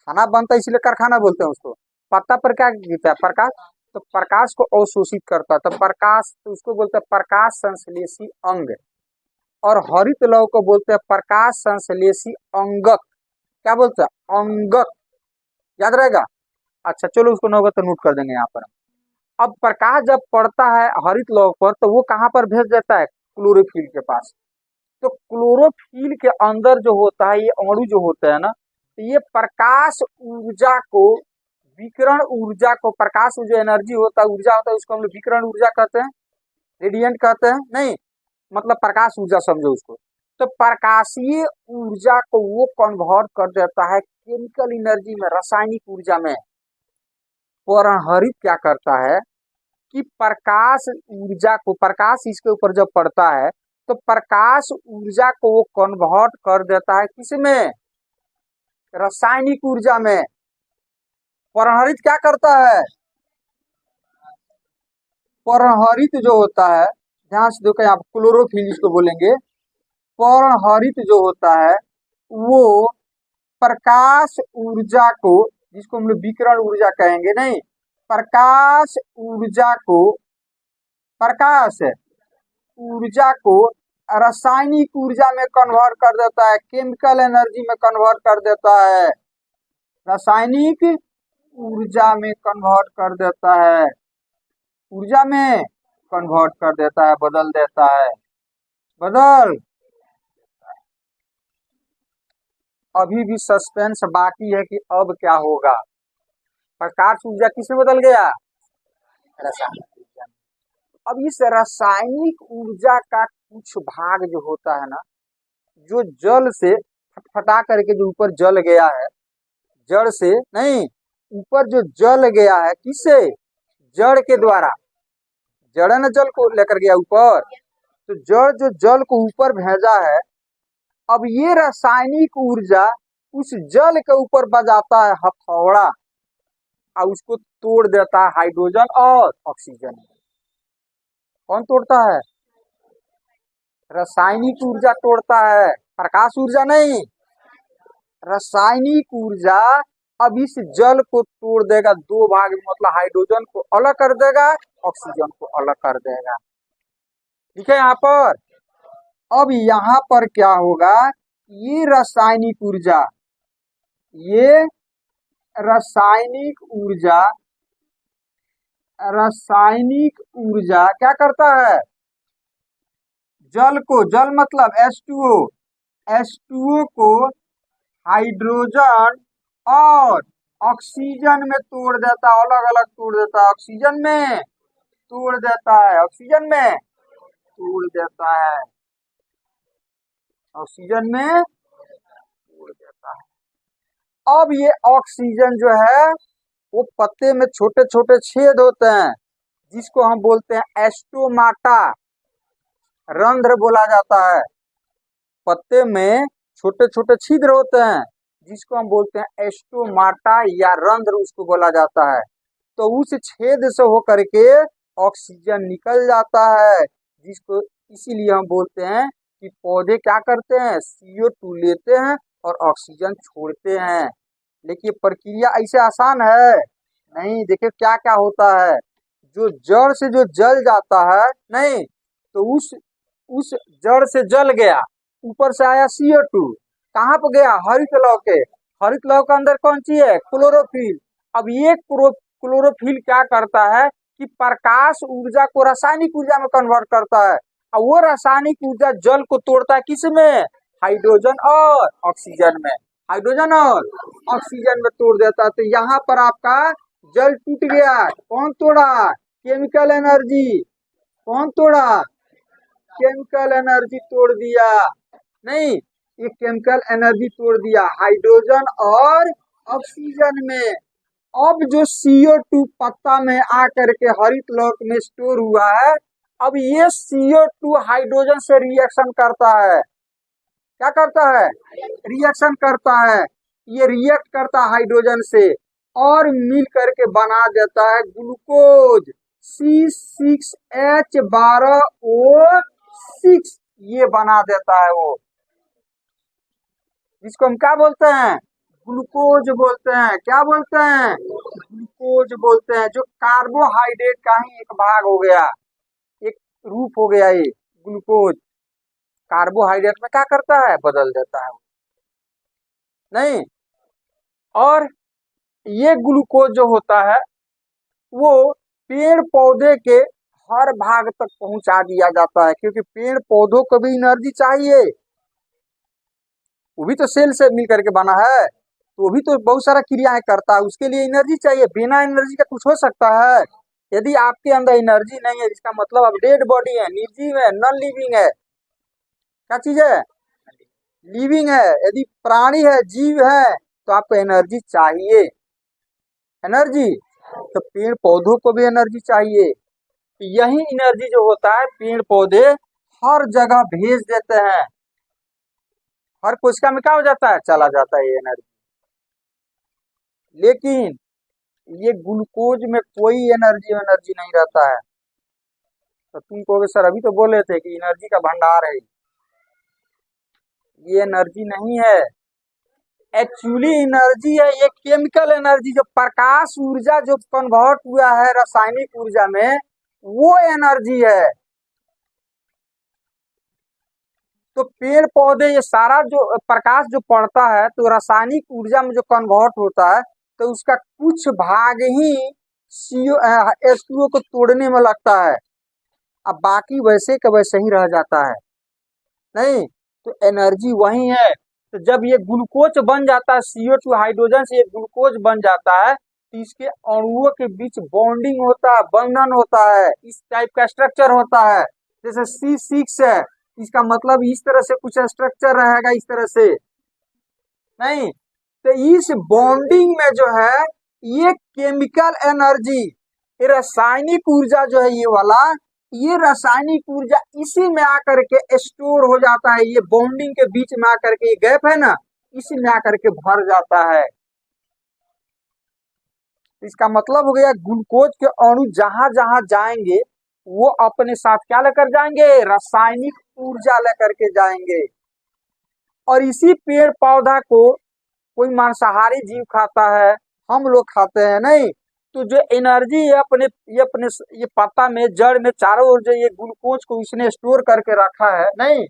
खाना बनता है इसलिए कारखाना बोलते हैं उसको। पत्ता पर क्या गिरता है, प्रकाश, तो प्रकाश को अवशोषित करता है, तो प्रकाश, तो उसको बोलते हैं प्रकाश संश्लेषी अंग। और हरित लौ को बोलते हैं प्रकाश संश्लेषी अंगक। क्या बोलते हैं, अंगक, याद रहेगा। अच्छा चलो उसको नौबत तो नोट कर देंगे यहाँ पर। अब प्रकाश जब पड़ता है हरित लौ पर तो वो कहाँ पर भेज देता है, क्लोरोफिल के पास। तो क्लोरोफिल के अंदर जो होता है, ये अणु जो होता है ना, तो ये प्रकाश ऊर्जा को, विकिरण ऊर्जा को, प्रकाश जो एनर्जी होता है, ऊर्जा होता है, उसको हम लोग विकिरण ऊर्जा कहते हैं, रेडियंट कहते हैं, नहीं मतलब प्रकाश ऊर्जा समझो उसको। तो प्रकाशीय ऊर्जा को वो कन्वर्ट कर देता है केमिकल एनर्जी में, रासायनिक ऊर्जा में। पर्णहरित क्या करता है कि प्रकाश ऊर्जा को, प्रकाश इसके ऊपर जब पड़ता है तो प्रकाश ऊर्जा को वो कन्वर्ट कर देता है किसमें, रासायनिक ऊर्जा में। पर्णहरित क्या करता है, पर्णहरित जो होता है, ध्यान से देखो यहाँ क्लोरोफिल इसको बोलेंगे। पर्णहरित जो होता है वो प्रकाश ऊर्जा को, जिसको हम लोग विकिरण ऊर्जा कहेंगे, नहीं प्रकाश ऊर्जा को, प्रकाश ऊर्जा को रासायनिक ऊर्जा में कन्वर्ट कर देता है, केमिकल एनर्जी में कन्वर्ट कर देता है, रासायनिक ऊर्जा में कन्वर्ट कर देता है, ऊर्जा में कन्वर्ट कर देता है, बदल देता है, बदल। अभी भी सस्पेंस बाकी है कि अब क्या होगा। प्रकाश ऊर्जा किसमें बदल गया, रासायनिक ऊर्जा में। अब इस रासायनिक ऊर्जा का कुछ भाग जो होता है ना, जो जल से फटफटा करके जो ऊपर जल गया है, जड़ से नहीं, ऊपर जो जल गया है, किससे, जड़ के द्वारा, जड़ ने जल को लेकर गया ऊपर, तो जड़ जो जल को ऊपर भेजा है, अब ये रासायनिक ऊर्जा उस जल के ऊपर बजाता है हथौड़ा, और उसको तोड़ देता है हाइड्रोजन और ऑक्सीजन। कौन तोड़ता है, रासायनिक ऊर्जा तोड़ता है, प्रकाश ऊर्जा नहीं, रासायनिक ऊर्जा। अब इस जल को तोड़ देगा दो भाग में, मतलब हाइड्रोजन को अलग कर देगा, ऑक्सीजन को अलग कर देगा, ठीक है यहाँ पर। अब यहाँ पर क्या होगा, ये रासायनिक ऊर्जा, ये रासायनिक ऊर्जा, रासायनिक ऊर्जा क्या करता है, जल को, जल मतलब H2O, H2O को हाइड्रोजन और ऑक्सीजन में तोड़ देता है, अलग अलग तोड़ देता है, ऑक्सीजन में तोड़ देता है, ऑक्सीजन में तोड़ देता है, ऑक्सीजन में तोड़ देता है। अब ये ऑक्सीजन जो है वो पत्ते में छोटे छोटे छेद होते हैं, जिसको हम बोलते हैं एस्टोमाटा, रंध्र बोला जाता है। पत्ते में छोटे छोटे छिद्र होते हैं, जिसको हम बोलते हैं एस्टोमाटा या रंध्र, उसको बोला जाता है। तो उस छेद से होकर के ऑक्सीजन निकल जाता है, जिसको इसीलिए हम बोलते हैं कि पौधे क्या करते हैं, CO2 लेते हैं और ऑक्सीजन छोड़ते हैं। लेकिन प्रक्रिया ऐसे आसान है नहीं, देखिए क्या क्या होता है, जो जड़ से जो जल जाता है, नहीं तो उस जड़ से जल गया, ऊपर से आया CO2, कहाँ पर गया, हरित लौ के, हरित लौ के अंदर कौन सी है, क्लोरोफिल। अब ये क्लोरोफिल क्या करता है कि प्रकाश ऊर्जा को रासायनिक ऊर्जा में कन्वर्ट करता है, और वो रासायनिक ऊर्जा जल को तोड़ता है किसमें, हाइड्रोजन और ऑक्सीजन में, हाइड्रोजन और ऑक्सीजन में तोड़ देता है। तो यहाँ पर आपका जल टूट गया, कौन तोड़ा, केमिकल एनर्जी कौन तोड़ा? केमिकल एनर्जी तोड़ दिया। नहीं, ये केमिकल एनर्जी तोड़ दिया हाइड्रोजन और ऑक्सीजन में। अब जो CO2 पत्ता में आकर के हरित लौक में स्टोर हुआ है, अब ये CO2 हाइड्रोजन से रिएक्शन करता है। क्या करता है? रिएक्शन करता है। ये रिएक्ट करता है हाइड्रोजन से और मिल करके बना देता है ग्लूकोज C6H12O6। ये बना देता है वो, जिसको हम क्या बोलते हैं? ग्लूकोज बोलते हैं। क्या बोलते हैं? ग्लूकोज बोलते हैं। जो कार्बोहाइड्रेट का ही एक भाग हो गया, एक रूप हो गया ये ग्लूकोज। कार्बोहाइड्रेट में क्या करता है? बदल देता है। नहीं, और ये ग्लूकोज जो होता है वो पेड़ पौधे के हर भाग तक पहुंचा दिया जाता है, क्योंकि पेड़ पौधों को भी एनर्जी चाहिए। वो भी तो सेल से मिल करके बना है, तो वो भी तो बहुत सारा क्रियाएं करता है, उसके लिए एनर्जी चाहिए। बिना एनर्जी का कुछ हो सकता है? यदि आपके अंदर एनर्जी नहीं है, इसका मतलब आप डेड बॉडी है, निर्जीव है, नॉन लिविंग है। क्या चीज है? लिविंग है। यदि प्राणी है, जीव है, तो आपको एनर्जी चाहिए। एनर्जी तो पेड़ पौधों को भी एनर्जी चाहिए। यही एनर्जी जो होता है पेड़ पौधे हर जगह भेज देते हैं। हर कोशिका में क्या हो जाता है? चला जाता है ये एनर्जी। लेकिन ये ग्लूकोज में कोई एनर्जी नहीं रहता है। तो तुम कहोगे सर अभी तो बोले थे कि एनर्जी का भंडार है। ये एनर्जी नहीं है, एक्चुअली एनर्जी है ये केमिकल एनर्जी। जो प्रकाश ऊर्जा जो कन्वर्ट हुआ है रासायनिक ऊर्जा में, वो एनर्जी है। तो पेड़ पौधे ये सारा जो प्रकाश जो पड़ता है तो रासायनिक ऊर्जा में जो कन्वर्ट होता है, तो उसका कुछ भाग ही H2O को तोड़ने में लगता है, अब बाकी वैसे का वैसे ही रह जाता है। नहीं, तो एनर्जी वही है। तो जब ये ग्लूकोज बन जाता है, CO2 हाइड्रोजन से ये ग्लूकोज बन जाता है, तो इसके अणुओं के बीच बॉन्डिंग होता है, बंधन होता है, इस टाइप का स्ट्रक्चर होता है। जैसे C6 है, इसका मतलब इस तरह से कुछ स्ट्रक्चर रहेगा, इस तरह से। नहीं, तो इस बॉन्डिंग में जो है ये केमिकल एनर्जी, ये रासायनिक ऊर्जा जो है ये वाला, ये रासायनिक ऊर्जा इसी में आकर के स्टोर हो जाता है। ये बॉन्डिंग के बीच में आकर के, ये गैप है ना, इसी में आकर के भर जाता है। इसका मतलब हो गया ग्लूकोज के अणु जहां जहां जाएंगे वो अपने साथ क्या लेकर जाएंगे? रासायनिक ऊर्जा लेकर के जाएंगे। और इसी पेड़ पौधा को कोई मांसाहारी जीव खाता है, हम लोग खाते हैं। नहीं, तो जो एनर्जी है अपने ये पत्ता में, जड़ में, चारों ओर जो ये ग्लूकोज को इसने स्टोर करके रखा है, नहीं,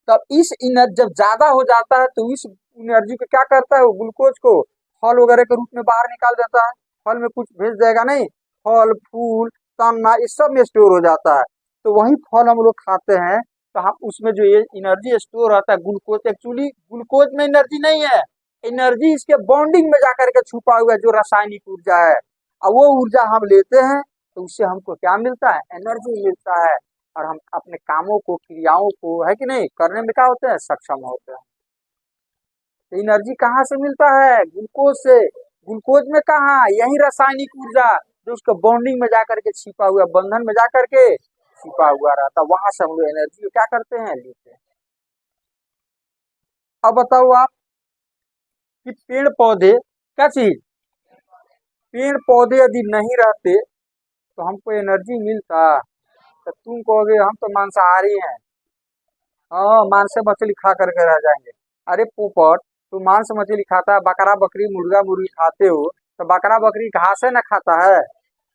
तब इस एनर्जी जब ज्यादा हो जाता है तो इस एनर्जी को क्या करता है? वो ग्लूकोज को फल वगैरह के रूप में बाहर निकाल देता है। फल में कुछ भेज देगा। नहीं, फल फूल तना इस सब में स्टोर हो जाता है। तो वही फल हम लोग खाते हैं, तो हम उसमें जो ये एनर्जी स्टोर रहता है ग्लूकोज, एक्चुअली ग्लूकोज में एनर्जी नहीं है, एनर्जी इसके बॉन्डिंग में जाकर के छुपा हुआ है जो रासायनिक ऊर्जा है। और वो ऊर्जा हम लेते हैं तो उससे हमको क्या मिलता है? एनर्जी मिलता है। और हम अपने कामों को, क्रियाओं को, है कि नहीं, करने में क्या होते हैं? सक्षम होते हैं। तो एनर्जी कहाँ से मिलता है? ग्लूकोज से। ग्लूकोज में कहाँ? यही रासायनिक ऊर्जा जो उसका बॉन्डिंग में जाकर के छिपा हुआ, बंधन में जाकर के छिपा हुआ रहता, वहां से हम लोग एनर्जी को क्या करते हैं? लेते हैं। अब बताओ आप कि पेड़ पौधे क्या चीज, पेड़ पौधे यदि नहीं रहते तो हमको एनर्जी मिलता? तो तुम कहोगे हम तो मांसाहारी हैं, हाँ मांस मछली खा करके रह जाएंगे। अरे पोपट, तू मांस मछली खाता है, बकरा बकरी मुर्गा मुर्गी खाते हो, तो बकरा बकरी घास है ना खाता है,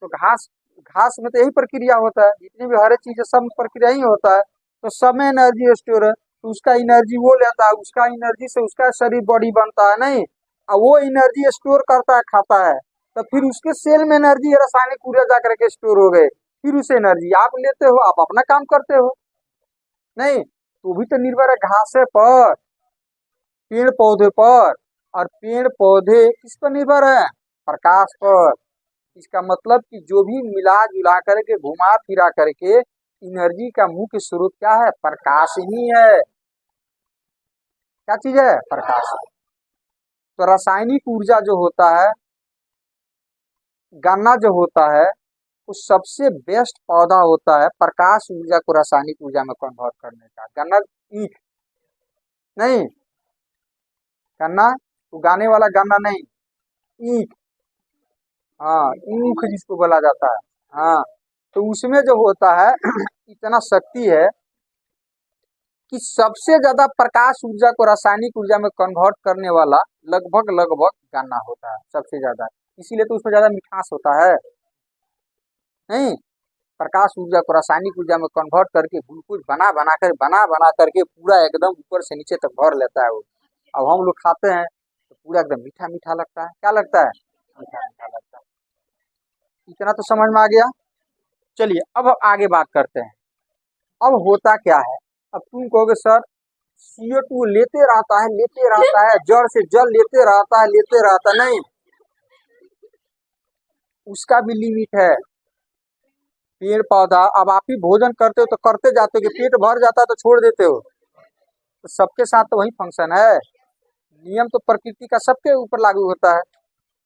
तो घास, घास में तो यही प्रक्रिया होता है, जितनी भी हर एक चीज सब प्रक्रिया ही होता है। तो सब में एनर्जी स्टोर है, तो उसका एनर्जी वो लेता है, उसका एनर्जी से उसका शरीर बॉडी बनता है। नहीं, और वो एनर्जी स्टोर करता है, खाता है, तो फिर उसके सेल में एनर्जी रासायनिक ऊर्जा जाकर के स्टोर हो गए, फिर उसे एनर्जी आप लेते हो, आप अपना काम करते हो। नहीं, तो भी तो निर्भर है घासे पर, पेड़ पौधे पर। और पेड़ पौधे किस पर निर्भर है? प्रकाश पर। इसका मतलब कि जो भी मिला जुला करके घुमा फिरा करके एनर्जी का मुख्य स्रोत क्या है? प्रकाश ही है। क्या चीज है? प्रकाश। तो रासायनिक ऊर्जा जो होता है, गन्ना जो होता है, वो सबसे बेस्ट पौधा होता है प्रकाश ऊर्जा को रासायनिक ऊर्जा में कन्वर्ट करने का। गन्ना ईख नहीं, गन्ना उगाने वाला गन्ना नहीं, ईख। हाँ, ईख जिसको बोला जाता है। हाँ, तो उसमें जो होता है इतना शक्ति है कि सबसे ज्यादा प्रकाश ऊर्जा को रासायनिक ऊर्जा में कन्वर्ट करने वाला लगभग लगभग गन्ना होता है सबसे ज्यादा। इसीलिए तो उसमें ज्यादा मिठास होता है। नहीं, प्रकाश ऊर्जा को रासायनिक ऊर्जा में कन्वर्ट करके ग्लूकोज बना करके पूरा एकदम ऊपर से नीचे तक भर लेता है वो। अब हम लोग खाते हैं तो पूरा एकदम मीठा मीठा लगता है। क्या लगता है? मीठा मीठा लगता है। इतना तो समझ में आ गया। चलिए अब आगे बात करते हैं। अब होता क्या है? अब तुम कहोगे सर CO2 लेते रहता है, जड़ से जल लेते रहता है। नहीं, उसका भी लिमिट है। पेड़ पौधा, अब आप ही भोजन करते हो तो करते जाते हो कि पेट भर जाता है तो छोड़ देते हो। तो सबके साथ तो वही फंक्शन है। नियम तो प्रकृति का सबके ऊपर लागू होता है।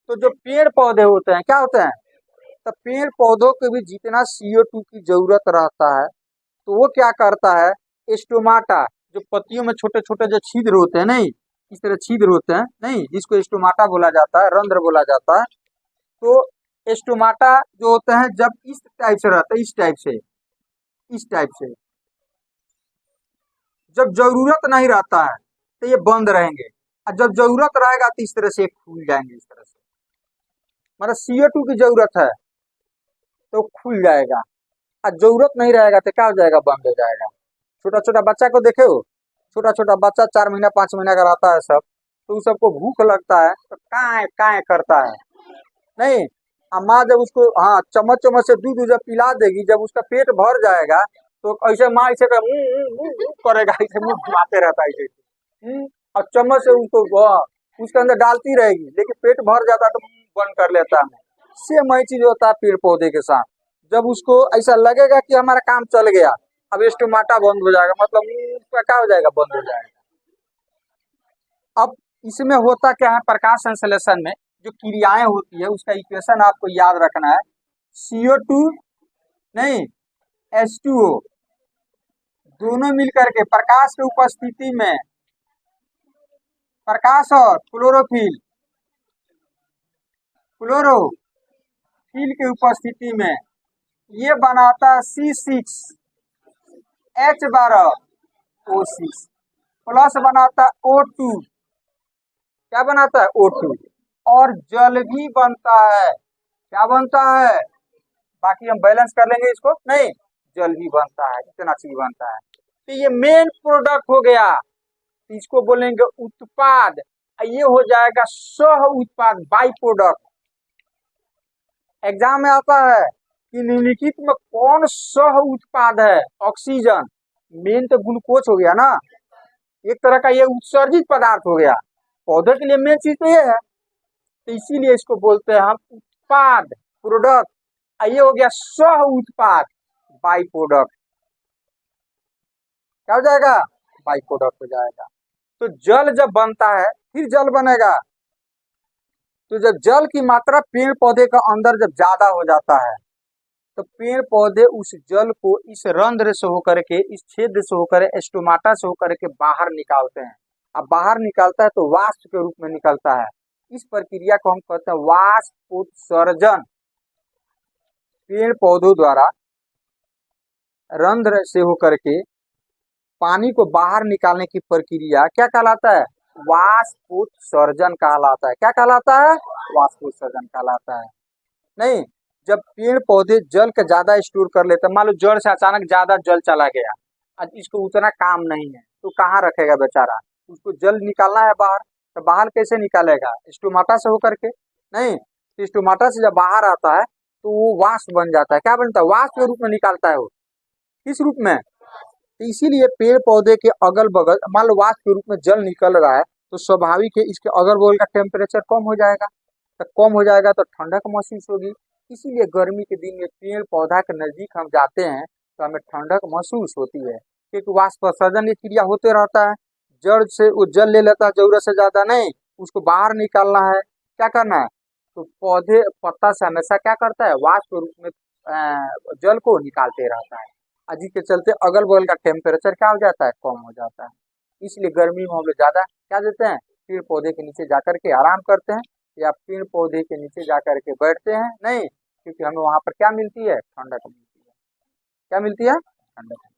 तो जो पेड़ पौधे होते हैं क्या होते हैं? तो पेड़ पौधों को भी जितना CO2 की जरूरत रहता है तो वो क्या करता है? स्टोमाटा, जो पत्तियों में छोटे छोटे जो छिद्र होते हैं, नहीं इस तरह छिद्र होते हैं, नहीं जिसको स्टोमाटा बोला जाता है, रंध्र बोला जाता है। तो स्टोमाटा जो होते हैं जब इस टाइप से रहता है, इस टाइप से जब जरूरत नहीं रहता है तो ये बंद रहेंगे, और जब जरूरत रहेगा तो इस तरह से खुल जाएंगे। इस तरह से मतलब CO2 की जरूरत है तो खुल जाएगा, और जरूरत नहीं रहेगा तो क्या हो जाएगा? बंद हो जाएगा। छोटा छोटा बच्चा को देखे हो, छोटा छोटा बच्चा 4 महीना 5 महीना का रहता है सब, तो उस सबको भूख लगता है तो काए काए करता है। नहीं, माँ जब उसको हाँ चम्मच चम्मच से दूध जब पिला देगी, जब उसका पेट भर जाएगा तो ऐसे माँ ऐसे करेगा, ऐसे मुंह घुमाते रहता है ऐसे। और चम्मच से उसको उसके अंदर डालती रहेगी, लेकिन पेट भर जाता है तो मुंह बंद कर लेता है। सेम वही चीज होता है पेड़ पौधे के साथ। जब उसको ऐसा लगेगा कि हमारा काम चल गया, अब स्टोमाटा बंद हो जाएगा, मतलब क्या हो जाएगा? बंद हो जाएगा। अब इसमें होता क्या है? प्रकाश संश्लेषण में जो क्रियाएं होती है उसका इक्वेशन आपको याद रखना है। CO2 नहीं H2O दोनों मिलकर के प्रकाश की उपस्थिति में, प्रकाश और क्लोरोफिल की उपस्थिति में ये बनाता है C6H12O6 प्लस बनाता है O2। क्या बनाता है? O2। और जल भी बनता है। क्या बनता है? बाकी हम बैलेंस कर लेंगे इसको। नहीं, जल भी बनता है, इतना चीज बनता है। तो ये मेन प्रोडक्ट हो गया, इसको बोलेंगे उत्पाद। ये हो जाएगा सह उत्पाद, बाई प्रोडक्ट। एग्जाम में आता है कि निम्नलिखित में कौन सह उत्पाद है? ऑक्सीजन। मेन तो ग्लूकोज हो गया ना, एक तरह का ये उत्सर्जित पदार्थ हो गया। पौधे के लिए मेन चीज तो ये है, तो इसीलिए इसको बोलते हैं हम उत्पाद, प्रोडक्ट। ये हो गया सह उत्पाद, बाई प्रोडक्ट। क्या हो जाएगा? बाई प्रोडक्ट हो जाएगा। तो जल जब बनता है फिर जल बनेगा। तो जब जल की मात्रा पेड़ पौधे का अंदर जब ज्यादा हो जाता है तो पेड़ पौधे उस जल को इस रंध्र से होकर के, इस छेद से होकर, स्टोमाटा से होकर के बाहर निकालते हैं। अब बाहर निकालता है तो वाष्प के रूप में निकलता है। इस प्रक्रिया को हम कहते हैं वाष्पोत्सर्जन। पेड़ पौधों द्वारा रंध्र से होकर के पानी को बाहर निकालने की प्रक्रिया क्या कहलाता है? वाष्पोत्सर्जन कहलाता है। क्या कहलाता है? वाष्पोत्सर्जन कहलाता है। नहीं, जब पेड़ पौधे जल का ज्यादा स्टोर कर लेते हैं, मान लो जड़ से अचानक ज्यादा जल चला गया, आज इसको उतना काम नहीं है तो कहाँ रखेगा बेचारा? उसको जल निकालना है बाहर, तो बाहर कैसे निकालेगा? स्टोमाटा से होकर के। नहीं, तो स्टोमाटा से जब बाहर आता है तो वो वाष्प बन जाता है। क्या बनता है? वाष्प के रूप में निकालता है वो। किस रूप में? तो इसीलिए पेड़ पौधे के अगल बगल मान लो वाष्प के रूप में जल निकल रहा है तो स्वाभाविक है इसके अगल बगल का टेम्परेचर कम हो जाएगा। तो कम हो जाएगा तो ठंडक महसूस होगी, इसीलिए गर्मी के दिन में पेड़ पौधा के नजदीक हम जाते हैं तो हमें ठंडक महसूस होती है, क्योंकि वाष्पोत्सर्जन ये क्रिया होते रहता है। जड़ से वो जल ले लेता है, जरूरत से ज्यादा नहीं, उसको बाहर निकालना है, क्या करना है, तो पौधे पत्ता से हमेशा क्या करता है, वाष्प रूप में जल को निकालते रहता है। जिसके चलते अगल बगल का टेम्परेचर क्या हो जाता है, कम हो जाता है। इसलिए गर्मी में हम लोग ज्यादा क्या देते हैं, पेड़ पौधे के नीचे जाकर के आराम करते हैं, या पेड़ पौधे के नीचे जाकर के बैठते हैं, नहीं, क्योंकि हमें वहां पर क्या मिलती है, ठंडक मिलती है। क्या मिलती है, ठंडक।